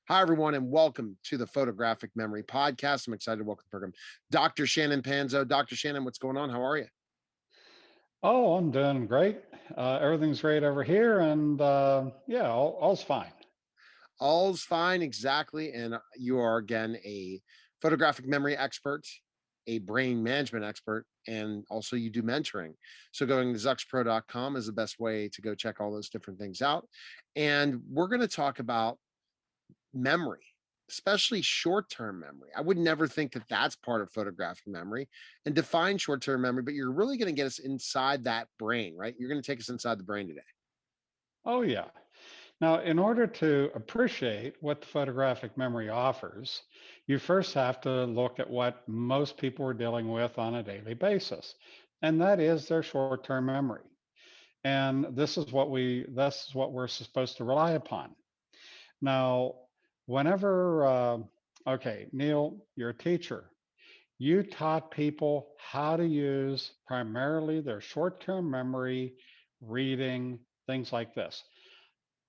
Hi, everyone, and welcome to the Photographic Memory Podcast. I'm excited to welcome the program Dr. Shannon Panzo. Dr. Shannon, what's going on? How are you? Oh, I'm doing great. Everything's great over here, and yeah, all's fine. All's fine, exactly. And you are, again, a photographic memory expert, a brain management expert, and also you do mentoring. So going to zuxpro.com is the best way to go check all those different things out. And we're going to talk about memory, especially short-term memory. I would never think that that's part of photographic memory and define short-term memory, but you're really going to get us inside that brain, right? You're going to take us inside the brain today. Oh, yeah. Now, in order to appreciate what the photographic memory offers, you first have to look at what most people are dealing with on a daily basis, and that is their short-term memory. And this is what we're supposed to rely upon. Now, whenever, okay, Neil, you're a teacher. You taught people how to use primarily their short term memory, reading, things like this.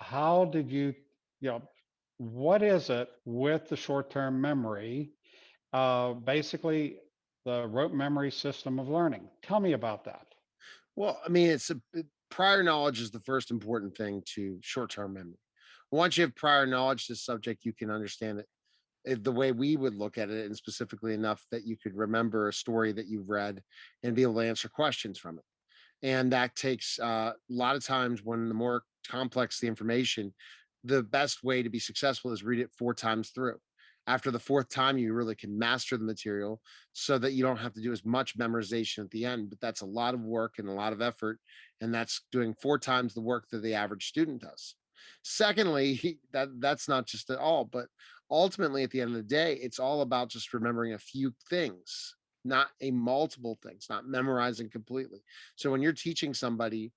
How did you know, what is it with the short term memory? Basically, the rote memory system of learning. Tell me about that. Well, I mean, prior knowledge is the first important thing to short-term memory. Once you have prior knowledge to the subject, you can understand it the way we would look at it, and specifically enough that you could remember a story that you've read and be able to answer questions from it. And that takes a lot of times when the more complex the information, the best way to be successful is read it 4 times through. After the fourth time, you really can master the material so that you don't have to do as much memorization at the end. But that's a lot of work and a lot of effort. And that's doing 4 times the work that the average student does. Secondly, that's not just at all, but ultimately at the end of the day, it's all about just remembering a few things, not a multiple things, not memorizing completely. So when you're teaching somebody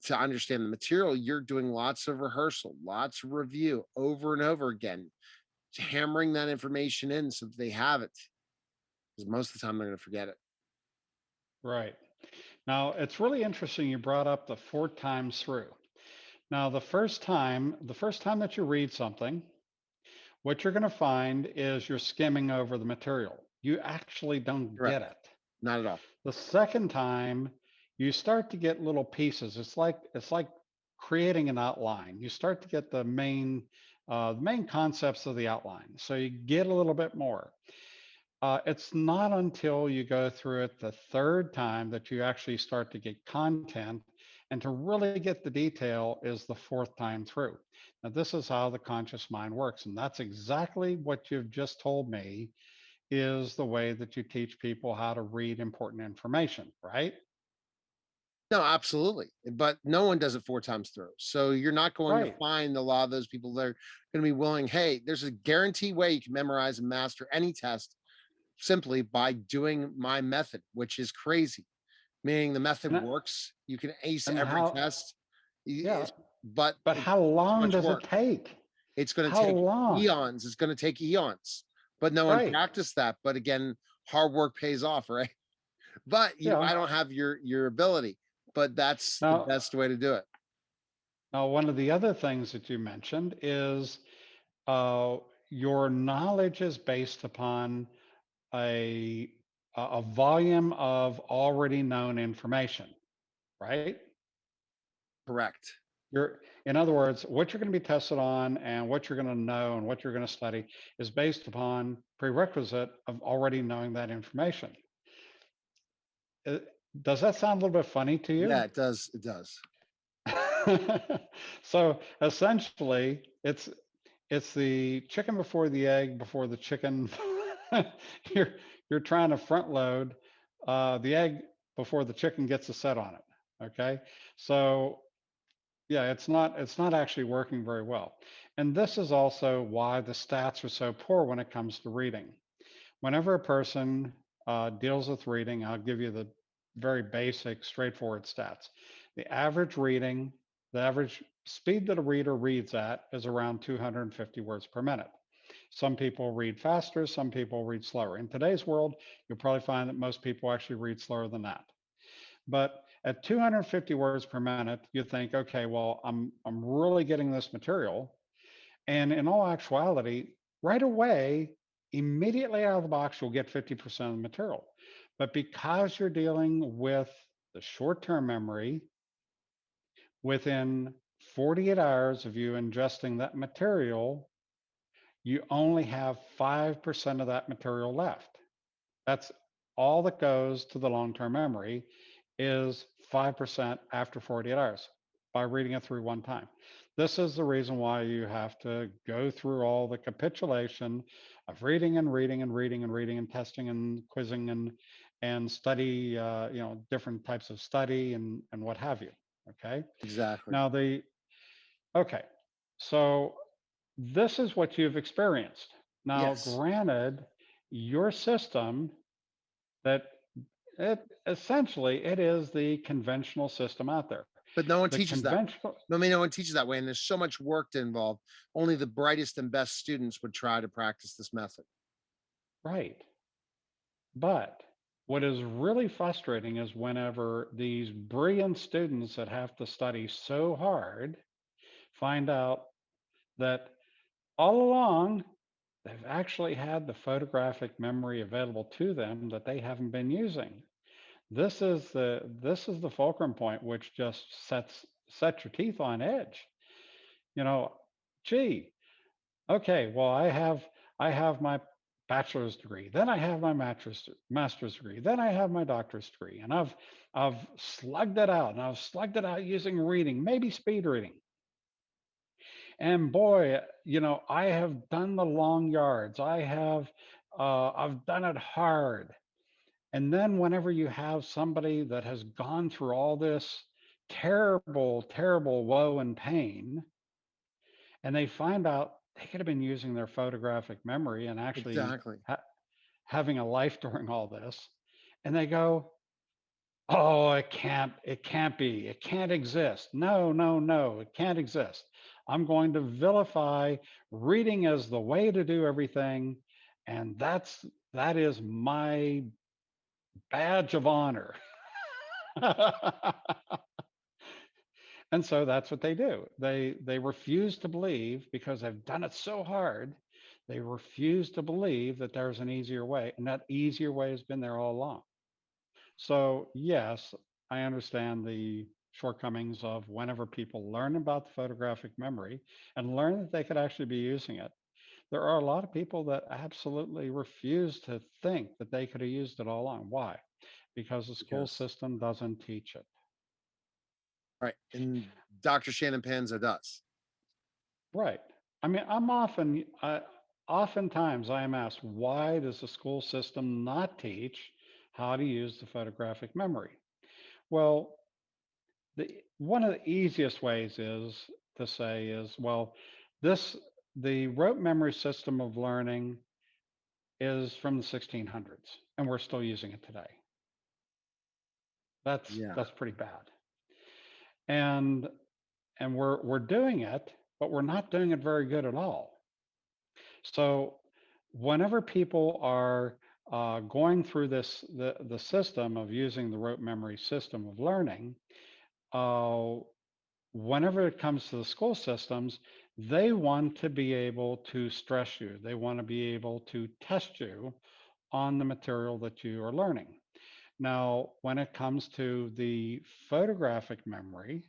to understand the material, you're doing lots of rehearsal, lots of review over and over again, hammering that information in so that they have it. Because most of the time they're going to forget it. Right. Now, it's really interesting you brought up the 4 times through. Now, the first time that you read something, what you're going to find is you're skimming over the material. You actually don't Correct. get it. Not at all. The second time, you start to get little pieces. It's like creating an outline. You start to get the main concepts of the outline. So you get a little bit more. It's not until you go through it the third time that you actually start to get content. And to really get the detail is the fourth time through. Now, this is how the conscious mind works. And that's exactly what you've just told me is the way that you teach people how to read important information, right? No, absolutely. But no one does it 4 times through. So you're not going to Right. find a lot of those people that are going to be willing. Hey, there's a guaranteed way you can memorize and master any test simply by doing my method, which is crazy. Meaning the method And, works. You can ace and every how, test, yeah, but but it's how too long much does it work. take? It's going to How take long? eons. It's going to take eons. But no one Right. practiced that. But again, hard work pays off, right? But Yeah. I don't have your ability, but that's the Now, best way to do it. one of the other things that you mentioned is uh, your knowledge is based upon a a volume of already known information, right? Correct. In other words, what you're going to be tested on and what you're going to know and what you're going to study is based upon prerequisite of already knowing that information. Uh, Does that sound a little bit funny to Yeah, you? it does. It does. So essentially, it's the chicken before the egg before the chicken. you're you're trying to front load the egg before the chicken gets a set on it. Okay, so yeah, it's not actually working very well, and this is also why the stats are so poor when it comes to reading. Whenever a person deals with reading, I'll give you the very basic, straightforward stats. The average reading, the average speed that a reader reads at is around 250 words per minute. Some people read faster, some people read slower. In today's world, you'll probably find that most people actually read slower than that. But at 250 words per minute, you think, okay, well, I'm really getting this material, And in all actuality, right away, immediately out of the box, you'll get 50% of the material. But because you're dealing with the short term memory, within 48 hours of you ingesting that material, you only have 5% of that material left. That's all that goes to the long-term memory is 5% after 48 hours by reading it through one time. This is the reason why you have to go through all the capitulation of reading and reading and reading and reading and testing and quizzing and study, different types of study and what have you. Okay. Exactly. Now okay. So this is what you've experienced. Now, Yes. granted, your system that it essentially it is the conventional system out there. But no one The teaches that. conventional I mean, no one teaches that way. And there's so much work to involve. Only the brightest and best students would try to practice this method. right. But what is really frustrating is whenever these brilliant students that have to study so hard find out that all along they've actually had the photographic memory available to them that they haven't been using. This is the fulcrum point which just sets your teeth on edge. You know, gee, okay, well, I have my bachelor's degree, then I have my master's degree, then I have my doctorate degree, and I've slugged it out, and I've slugged it out using reading, maybe speed reading. And boy, I have done the long yards. I've done it hard. And then whenever you have somebody that has gone through all this terrible, terrible woe and pain, and they find out they could have been using their photographic memory and actually Exactly. having a life during all this, and they go, "Oh, it can't be, it can't exist. No, no, no, it can't exist. I'm going to vilify reading as the way to do everything, and that is my badge of honor." And so that's what they do. They refuse to believe because they've done it so hard. They refuse to believe that there's an easier way, and that easier way has been there all along. So yes, I understand the shortcomings of whenever people learn about the photographic memory and learn that they could actually be using it. There are a lot of people that absolutely refuse to think that they could have used it all along. Why? Because the school Because, system doesn't teach it. right. And Dr. Shannon Panzo does. Right. I mean, oftentimes I am asked, why does the school system not teach how to use the photographic memory? Well, one of the easiest ways is to say is, well, this the rote memory system of learning is from the 1600s, and we're still using it today. That's Yeah. that's pretty bad. And we're doing it, but we're not doing it very good at all. So whenever people are going through the system of using the rote memory system of learning, uh, whenever it comes to the school systems, they want to be able to stress you. They want to be able to test you on the material that you are learning. Now, when it comes to the photographic memory,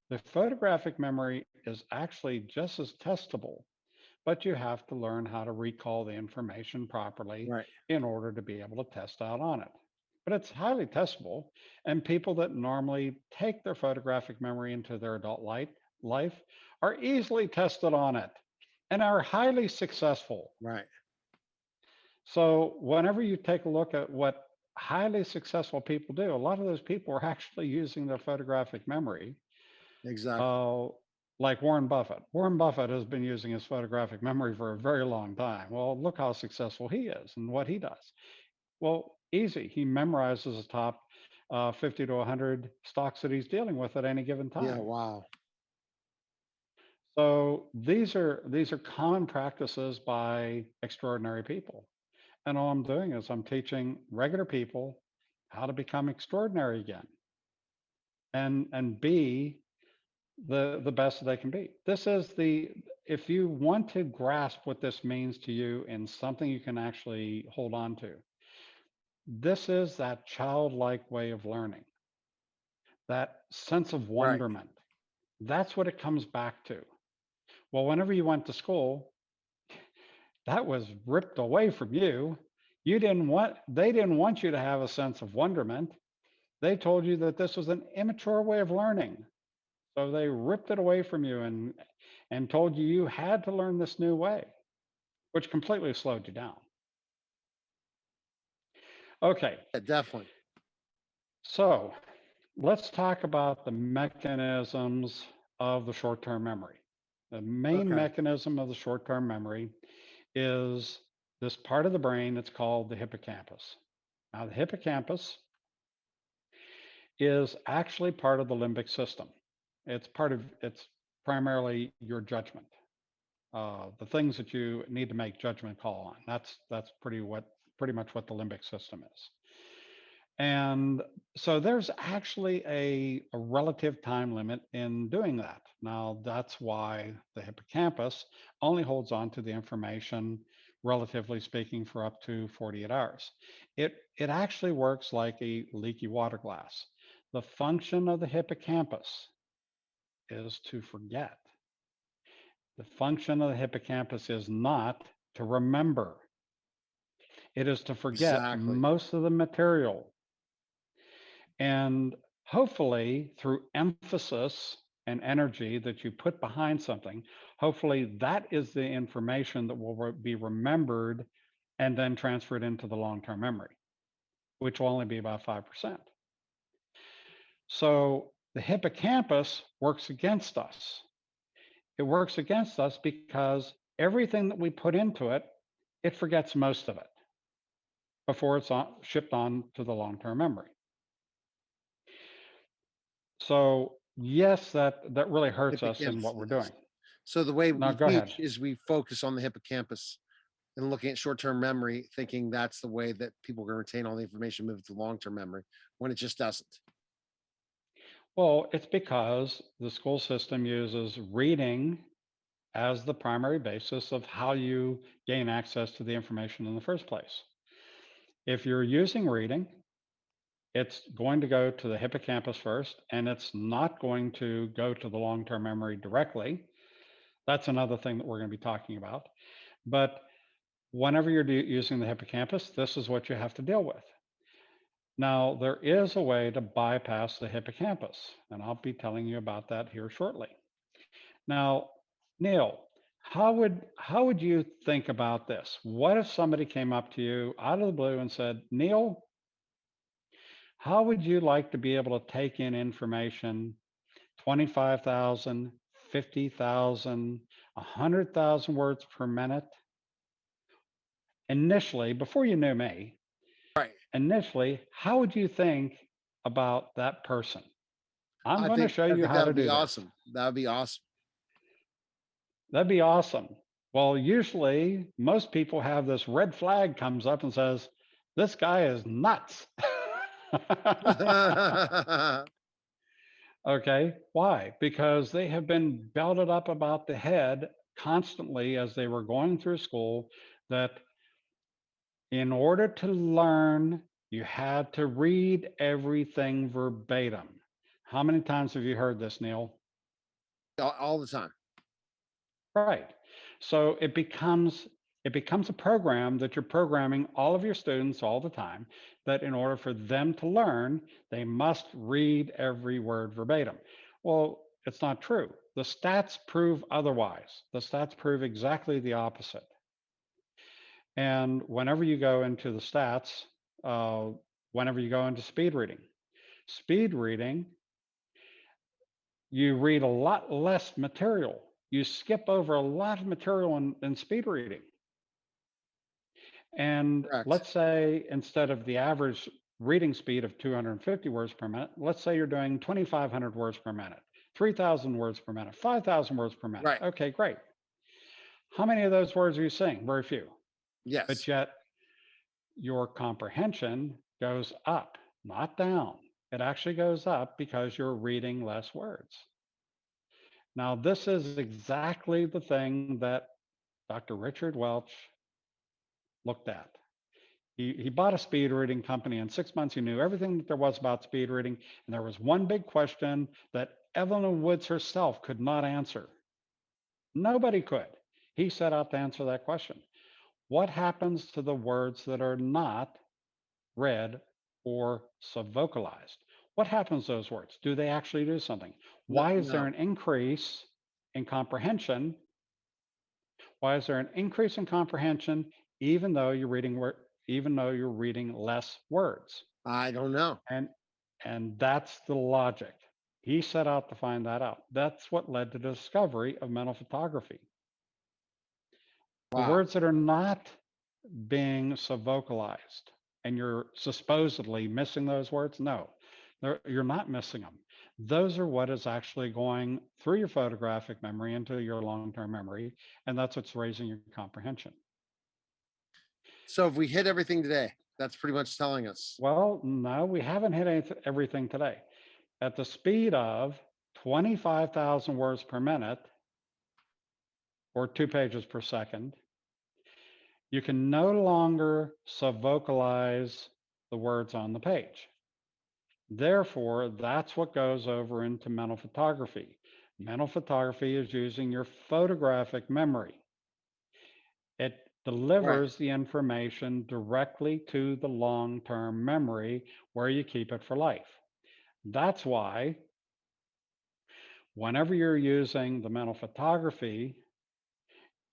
the photographic memory is actually just as testable, but you have to learn how to recall the information properly Right. in order to be able to test out on it. But it's highly testable, and people that normally take their photographic memory into their adult life are easily tested on it and are highly successful. Right. So, whenever you take a look at what highly successful people do, a lot of those people are actually using their photographic memory, Exactly. uh, like Warren Buffett. Warren Buffett has been using his photographic memory for a very long time. Well, look how successful he is and what he does. Well, easy. He memorizes the top 50 to 100 stocks that he's dealing with at any given Yeah. time. Wow. So these are common practices by extraordinary people. And all I'm doing is I'm teaching regular people how to become extraordinary again and be the best that they can be. This is the if you want to grasp what this means to you in something you can actually hold on to, this is that childlike way of learning, that sense of Right. wonderment. That's what it comes back to. Well, whenever you went to school, that was ripped away from you. They didn't want you to have a sense of wonderment. They told you that this was an immature way of learning. So they ripped it away from you and told you you had to learn this new way, which completely slowed you down. Okay, Yeah, definitely. so let's talk about the mechanisms of the short term memory. The main Okay. mechanism of the short term memory is this part of the brain that's called the hippocampus. Now, the hippocampus is actually part of the limbic system. It's primarily your judgment, the things that you need to make judgment call on. That's pretty much what the limbic system is. And so there's actually a relative time limit in doing that. Now, that's why the hippocampus only holds on to the information, relatively speaking, for up to 48 hours. It actually works like a leaky water glass. The function of the hippocampus is to forget. The function of the hippocampus is not to remember. It is to forget Exactly. most of the material. And hopefully, through emphasis and energy that you put behind something, hopefully that is the information that will be remembered and then transferred into the long term memory, which will only be about 5%. So the hippocampus works against us. It works against us because everything that we put into it, it forgets most of it before it's shipped on to the long term memory. So yes, that really hurts us in Hippocampus. what we're doing. So the way Now we go ahead. teach is we focus on the hippocampus and looking at short-term memory, thinking that's the way that people are going to retain all the information, move it to long-term memory, when it just doesn't. Well, it's because the school system uses reading as the primary basis of how you gain access to the information in the first place. If you're using reading, it's going to go to the hippocampus first, and it's not going to go to the long term memory directly. That's another thing that we're going to be talking about. But whenever you're using the hippocampus, this is what you have to deal with. Now, there is a way to bypass the hippocampus, and I'll be telling you about that here shortly. Now, Neil, how would you think about this? What if somebody came up to you out of the blue and said, Neil, how would you like to be able to take in information 25,000, 50,000, 100,000 words per minute? Initially, before you knew me, Right. initially, how would you think about that person? I'm going to show I you think how that to would be do this. awesome. That would be awesome. That'd be awesome. Well, usually most people have this red flag comes up and says, this guy is nuts. Okay. Why? Because they have been belted up about the head constantly as they were going through school that in order to learn, you had to read everything verbatim. How many times have you heard this, Neil? All the time. Right. So it becomes a program that you're programming all of your students all the time that in order for them to learn, they must read every word verbatim. Well, it's not true. The stats prove otherwise. The stats prove exactly the opposite. And whenever you go into the stats, uh, whenever you go into speed reading, you read a lot less material. You skip over a lot of material in speed reading. And Correct. let's say instead of the average reading speed of 250 words per minute, let's say you're doing 2,500 words per minute, 3,000 words per minute, 5,000 words per minute. Right. Okay, great. How many of those words are you saying? Very few. But Yes. yet your comprehension goes up, not down. It actually goes up because you're reading less words. Now, this is exactly the thing that Dr. Richard Welch looked at. He bought a speed reading company. In 6 months, he knew everything that there was about speed reading. And there was one big question that Evelyn Woods herself could not answer. Nobody could. He set out to answer that question. What happens to the words that are not read or subvocalized? What happens to those words? Do they actually do something? No, Why is there no. an increase in comprehension? Why is there an increase in comprehension even though you're reading less words? I don't know. And that's the logic. He set out to find that out. That's what led to the discovery of mental photography. The Wow. words that are not being subvocalized and you're supposedly missing those words, no, you're not missing them. Those are what is actually going through your photographic memory into your long-term memory, and that's what's raising your comprehension. So if we hit everything today, that's pretty much telling us. Well, no, we haven't hit everything today. At the speed of 25,000 words per minute or 2 pages per second, you can no longer subvocalize the words on the page. Therefore, that's what goes over into mental photography. Mental photography is using your photographic memory. It Right. delivers the information directly to the long term memory where you keep it for life. That's why, whenever you're using the mental photography,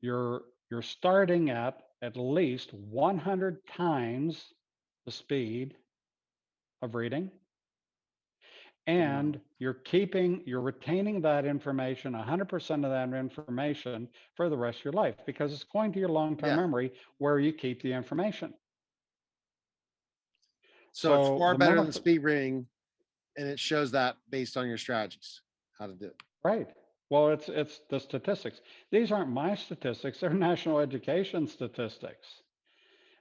you're starting at least 100 times the speed of reading, Wow. and you're retaining that information, 100% of that information, for the rest of your life, because it's going to your long-term Yeah. memory where you keep the information. So it's So far the better mental than speed reading, and it shows that based on your strategies, how to do it. Right. Well, it's the statistics. These aren't my statistics, they're national education statistics.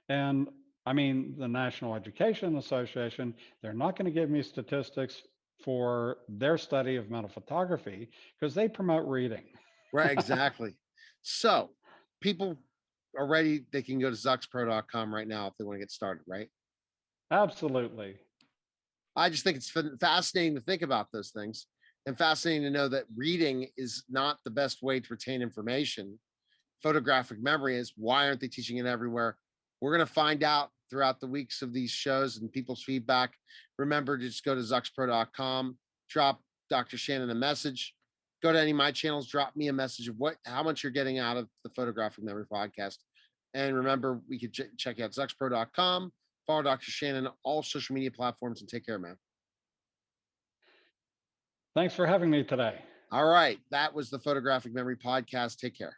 And I mean, the National Education Association, they're not going to give me statistics for their study of mental photography because they promote reading. Right, exactly. So people are ready. They can go to zuxpro.com right now if they want to get started, right? Absolutely. I just think it's fascinating to think about those things and fascinating to know that reading is not the best way to retain information. Photographic memory is. Why aren't they teaching it everywhere? We're going to find out throughout the weeks of these shows and people's feedback. Remember to just go to zuxpro.com, drop Dr. Shannon a message. Go to any of my channels, drop me a message of how much you're getting out of the Photographic Memory Podcast. And remember, we could check out zuxpro.com, follow Dr. Shannon on all social media platforms, and take care, man. Thanks for having me today. All right. That was the Photographic Memory Podcast. Take care.